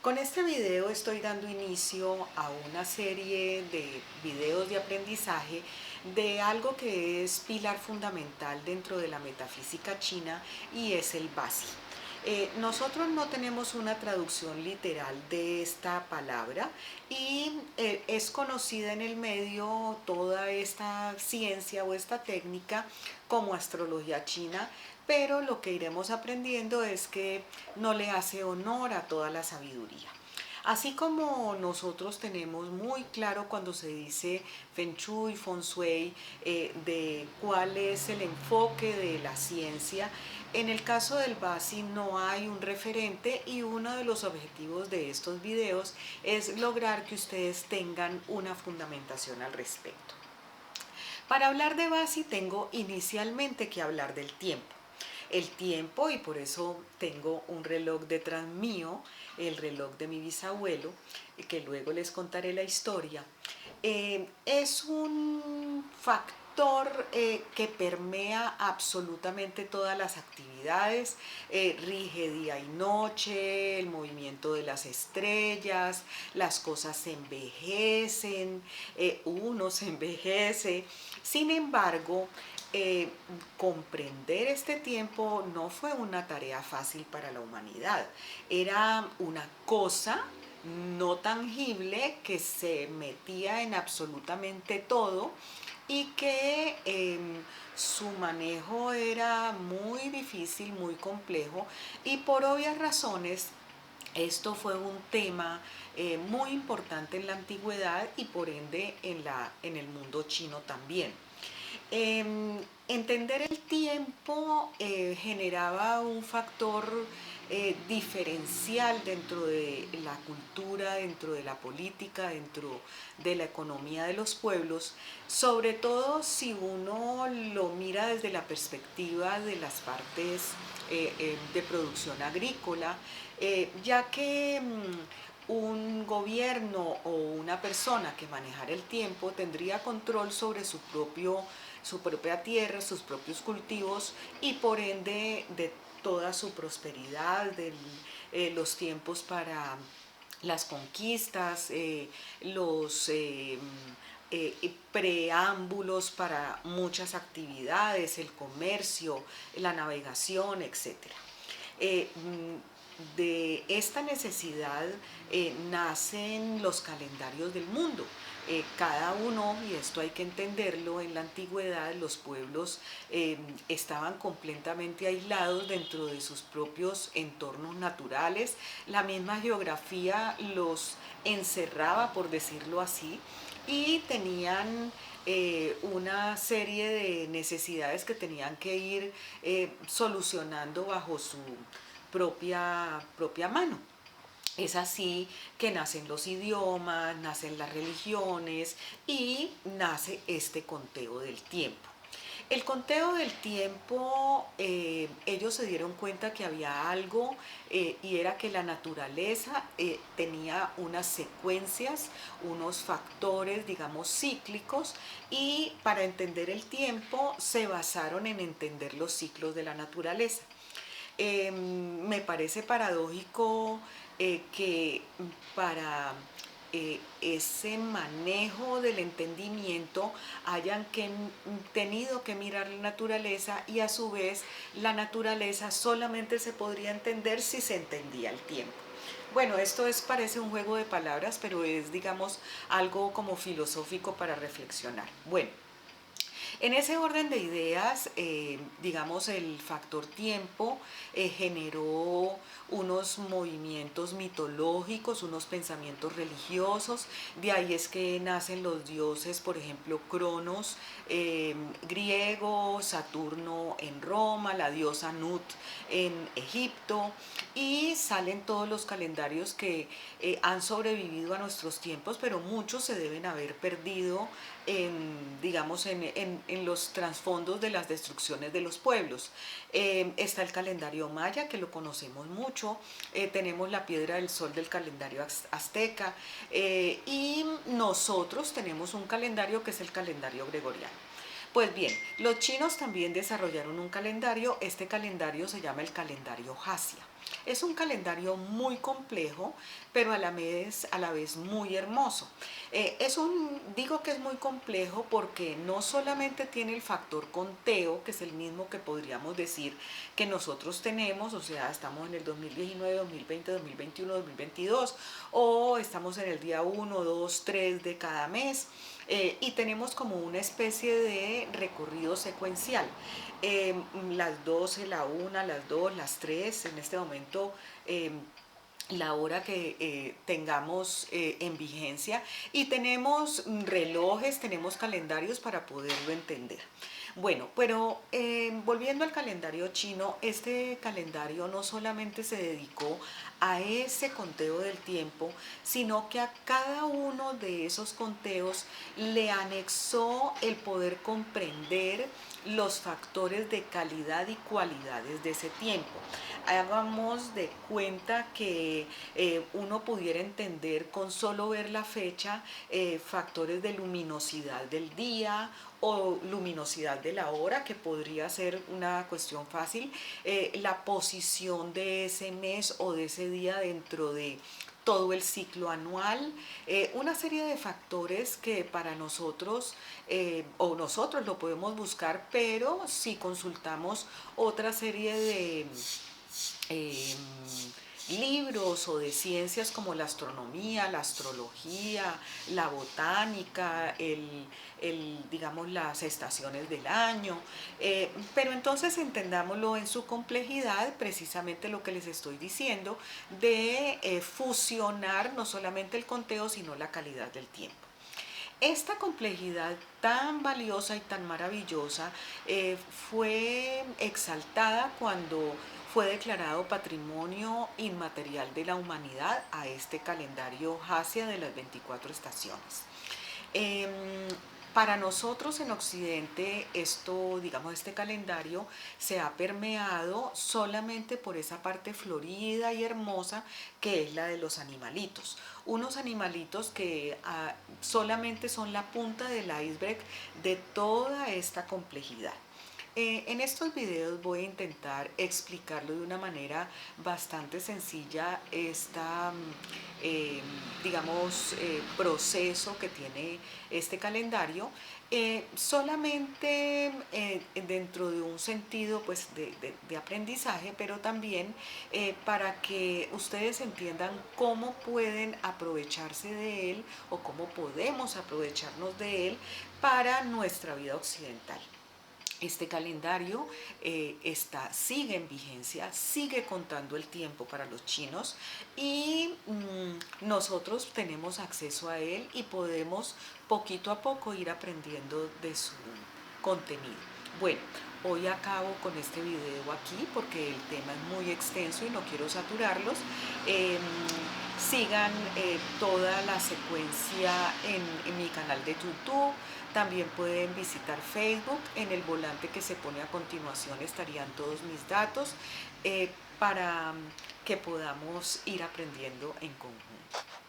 Con este video estoy dando inicio a una serie de videos de aprendizaje de algo que es pilar fundamental dentro de la metafísica china y es el Basi. Nosotros no tenemos una traducción literal de esta palabra y es conocida en el medio toda esta ciencia o esta técnica como astrología china, pero lo que iremos aprendiendo es que no le hace honor a toda la sabiduría. Así como nosotros tenemos muy claro cuando se dice Feng Shui, Feng Shui, de cuál es el enfoque de la ciencia, en el caso del Basi no hay un referente y uno de los objetivos de estos videos es lograr que ustedes tengan una fundamentación al respecto. Para hablar de Basi tengo inicialmente que hablar del tiempo. El tiempo, y por eso tengo un reloj detrás mío, el reloj de mi bisabuelo, que luego les contaré la historia, es un factor que permea absolutamente todas las actividades, rige día y noche, el movimiento de las estrellas, las cosas se envejecen, uno se envejece. Sin embargo, comprender este tiempo no fue una tarea fácil para la humanidad. Era una cosa no tangible que se metía en absolutamente todo y que su manejo era muy difícil, muy complejo y por obvias razones esto fue un tema muy importante en la antigüedad y por ende en el mundo chino también. Entender el tiempo generaba un factor diferencial dentro de la cultura, dentro de la política, dentro de la economía de los pueblos, sobre todo si uno lo mira desde la perspectiva de las partes de producción agrícola, ya que un gobierno o una persona que manejara el tiempo tendría control sobre su propia tierra, sus propios cultivos y por ende de toda su prosperidad, de los tiempos para las conquistas, los preámbulos para muchas actividades, el comercio, la navegación, etcétera. De esta necesidad nacen los calendarios del mundo. Cada uno, y esto hay que entenderlo, en la antigüedad los pueblos estaban completamente aislados dentro de sus propios entornos naturales. La misma geografía los encerraba, por decirlo así, y tenían una serie de necesidades que tenían que ir solucionando bajo su propia mano. Es así que nacen los idiomas, nacen las religiones y nace este conteo del tiempo. El conteo del tiempo, ellos se dieron cuenta que había algo y era que la naturaleza tenía unas secuencias, unos factores, digamos, cíclicos y para entender el tiempo se basaron en entender los ciclos de la naturaleza. Me parece paradójico que para ese manejo del entendimiento hayan tenido que mirar la naturaleza y a su vez la naturaleza solamente se podría entender si se entendía el tiempo. Bueno, parece un juego de palabras, pero es, digamos, algo como filosófico para reflexionar. Bueno, en ese orden de ideas, digamos, el factor tiempo generó unos movimientos mitológicos, unos pensamientos religiosos, de ahí es que nacen los dioses, por ejemplo, Cronos, griego, Saturno en Roma, la diosa Nut en Egipto, y salen todos los calendarios que han sobrevivido a nuestros tiempos, pero muchos se deben haber perdido digamos, en los trasfondos de las destrucciones de los pueblos. Está el calendario maya, que lo conocemos mucho, tenemos la piedra del sol del calendario azteca y nosotros tenemos un calendario que es el calendario gregoriano. Pues bien, los chinos también desarrollaron un calendario, este calendario se llama el calendario Hasia. Es un calendario muy complejo, pero a la vez muy hermoso. Digo que es muy complejo porque no solamente tiene el factor conteo, que es el mismo que podríamos decir que nosotros tenemos, o sea, estamos en el 2019, 2020, 2021, 2022, o estamos en el día 1, 2, 3 de cada mes, y tenemos como una especie de recorrido secuencial. Las 12, la 1, las 2, las 3, en este momento la hora que tengamos en vigencia, y tenemos relojes, tenemos calendarios para poderlo entender. Bueno, pero volviendo al calendario chino, este calendario no solamente se dedicó a ese conteo del tiempo, sino que a cada uno de esos conteos le anexó el poder comprender los factores de calidad y cualidades de ese tiempo. Hagamos de cuenta que uno pudiera entender con solo ver la fecha factores de luminosidad del día o luminosidad de la hora, que podría ser una cuestión fácil, la posición de ese mes o de ese día dentro de todo el ciclo anual, una serie de factores que para nosotros, o nosotros lo podemos buscar, pero si consultamos otra serie de eh, libros o de ciencias como la astronomía, la astrología, la botánica, digamos, las estaciones del año. Pero entonces entendámoslo en su complejidad, precisamente lo que les estoy diciendo, de fusionar no solamente el conteo, sino la calidad del tiempo. Esta complejidad tan valiosa y tan maravillosa fue exaltada cuando fue declarado Patrimonio Inmaterial de la Humanidad a este calendario Hasia de las 24 estaciones. Eh, para nosotros en Occidente, digamos, este calendario se ha permeado solamente por esa parte florida y hermosa que es la de los animalitos. Unos animalitos que solamente son la punta del iceberg de toda esta complejidad. En estos videos voy a intentar explicarlo de una manera bastante sencilla, digamos, proceso que tiene este calendario, solamente dentro de un sentido pues, de aprendizaje, pero también para que ustedes entiendan cómo pueden aprovecharse de él o cómo podemos aprovecharnos de él para nuestra vida occidental. Este calendario sigue en vigencia, sigue contando el tiempo para los chinos, y nosotros tenemos acceso a él y podemos poquito a poco ir aprendiendo de su contenido. Bueno, hoy acabo con este video aquí porque el tema es muy extenso y no quiero saturarlos. Sigan toda la secuencia en mi canal de YouTube. También pueden visitar Facebook. En el volante que se pone a continuación estarían todos mis datos para que podamos ir aprendiendo en conjunto.